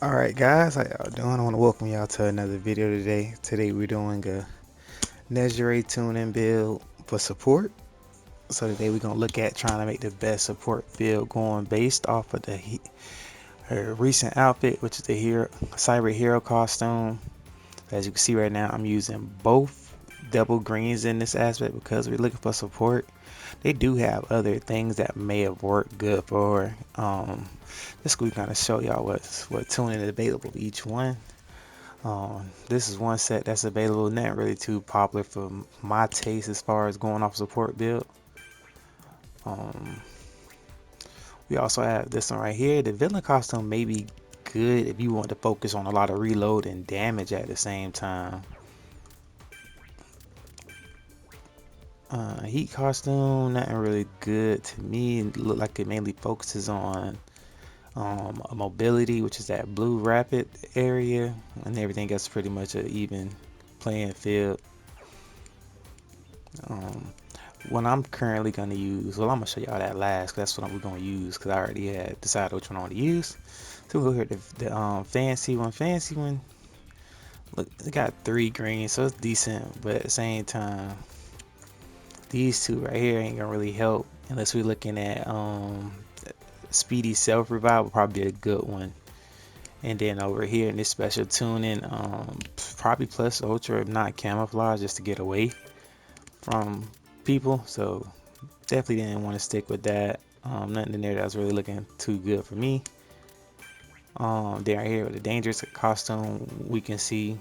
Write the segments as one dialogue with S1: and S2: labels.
S1: Alright guys, how y'all doing? I want to welcome y'all to another video today. Today we're doing a neijare tuning build for support. So today we're going to look at trying to make the best support build going based off of her recent outfit, which is the cyber hero costume. As you can see right now, I'm using both double greens in this aspect because we're looking for support. They do have other things that may have worked good for this week. Kind of show y'all what tuning is available for each one. This is one set that's available, not really too popular for my taste as far as going off support build. Um, we also have this one right here. The villain costume may be good if you want to focus on a lot of reload and damage at the same time. Heat costume, nothing really good to me. It look like it mainly focuses on mobility, which is that blue rapid area, and everything else pretty much an even playing field. Um, what I'm currently going to use, well, I'm going to show y'all that last, 'cause that's what we're going to use, because I already had decided which one I want to use. So we'll go here, the fancy one. Fancy one, look, it got 3 greens, so it's decent, but at the same time, these two right here ain't going to really help unless we're looking at speedy self revive will probably be a good one. And then over here in this special tuning, probably plus ultra, if not camouflage, just to get away from people. So definitely didn't want to stick with that. Nothing in there that was really looking too good for me. Down here with the dangerous costume, we can see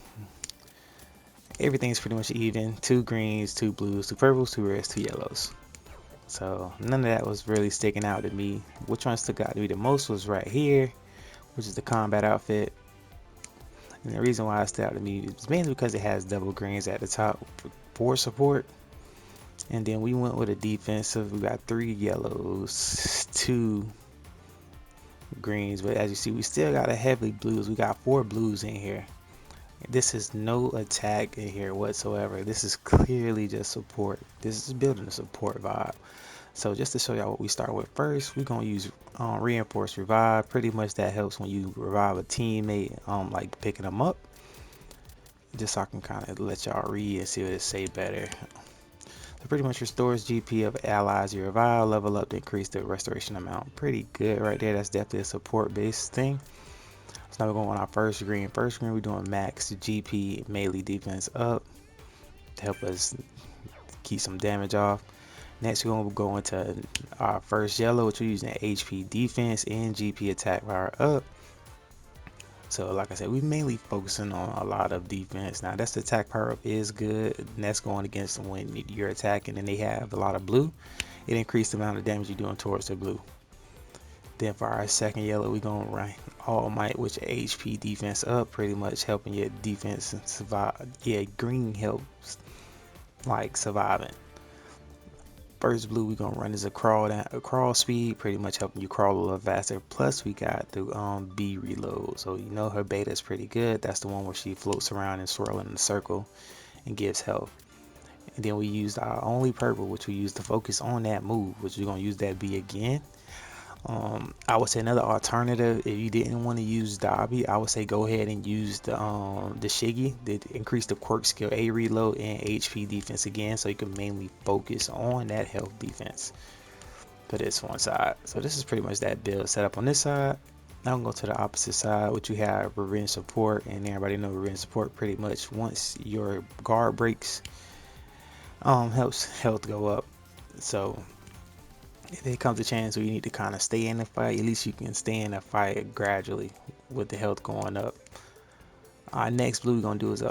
S1: everything's pretty much even. 2 greens, 2 blues, 2 purples, 2 reds, 2 yellows. So none of that was really sticking out to me. Which one stuck out to me the most was right here, which is the combat outfit. And the reason why it stood out to me is mainly because it has double greens at the top for support. And then we went with a defensive. We got 3 yellows, 2 greens, but as you see, we still got a heavy blues. We got 4 blues in here. This is no attack in here whatsoever. This is clearly just support. This is building a support vibe. So just to show y'all what we start with first, we're gonna use reinforced revive. Pretty much that helps when you revive a teammate, like picking them up. Just so I can kind of let y'all read and see what it say better. So pretty much restores GP of allies you revive, level up to increase the restoration amount. Pretty good right there. That's definitely a support based thing. So now we're going on our first green. First green, we're doing max GP melee defense up to help us keep some damage off. Next, we're going to go into our first yellow, which we're using HP defense and GP attack power up. So like I said, we mainly focusing on a lot of defense. Now that's the attack power up is good. And that's going against when you're attacking and they have a lot of blue. It increased the amount of damage you're doing towards the blue. Then for our second yellow, we're going to run All Might, which HP defense up, pretty much helping your defense survive. Yeah, green helps like surviving. First blue we're gonna run is a crawl speed, pretty much helping you crawl a little faster. Plus we got the B reload, so you know her beta is pretty good. That's the one where she floats around and swirling in a circle and gives health. And then we used our only purple, which we used to focus on that move, which we're gonna use that B again. I would say another alternative, if you didn't want to use Dobby, I would say go ahead and use the Shiggy that increase the quirk skill A reload and HP defense again, so you can mainly focus on that health defense for this one side. So this is pretty much that build set up on this side. Now I'm going to go to the opposite side, which you have revenge support, and everybody know revenge support pretty much once your guard breaks, helps health go up. So if it comes a chance where you need to kind of stay in the fight, at least you can stay in the fight gradually with the health going up. Next blue we're gonna do is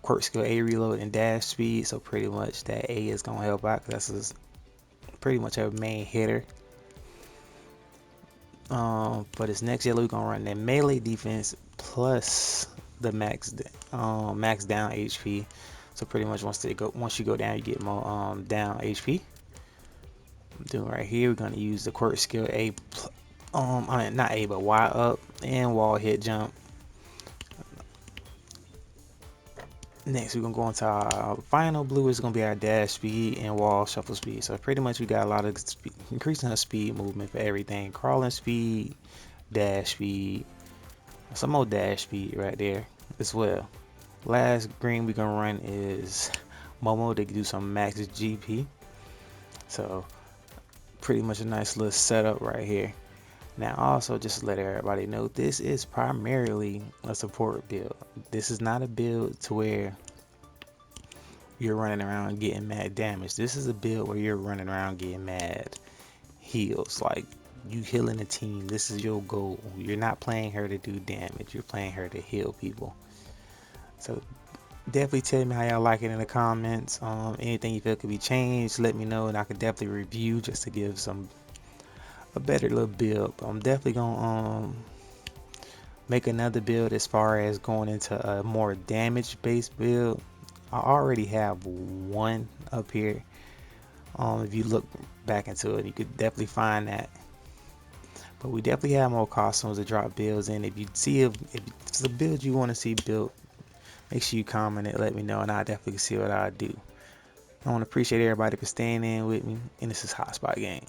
S1: quirk skill A reload and dash speed. So pretty much that A is gonna help out because that's pretty much our main hitter. For this next yellow we're gonna run that melee defense plus the max down HP. So pretty much once you go down, you get more down HP. Doing right here, we're gonna use the quirk skill A, I mean not A but Y up and wall hit jump. Next, we're gonna go into our final blue is gonna be our dash speed and wall shuffle speed. So pretty much we got a lot of increasing our speed movement for everything: crawling speed, dash speed, some more dash speed right there as well. Last green we gonna run is Momo to do some max GP. So pretty much a nice little setup right here. Now also just to let everybody know, this is primarily a support build. This is not a build to where you're running around getting mad damage. This is a build where you're running around getting mad heals. Like, you healing the team. This is your goal. You're not playing her to do damage. You're playing her to heal people. So definitely tell me how y'all like it in the comments. Anything you feel could be changed, let me know, and I could definitely review just to give a better little build. I'm definitely gonna make another build as far as going into a more damage based build. I already have one up here. If you look back into it, you could definitely find that. But we definitely have more costumes to drop builds in. If you see if it's a build you want to see built, make sure you comment it, let me know, and I'll definitely see what I do. I want to appreciate everybody for staying in with me, and this is Hotspot Game.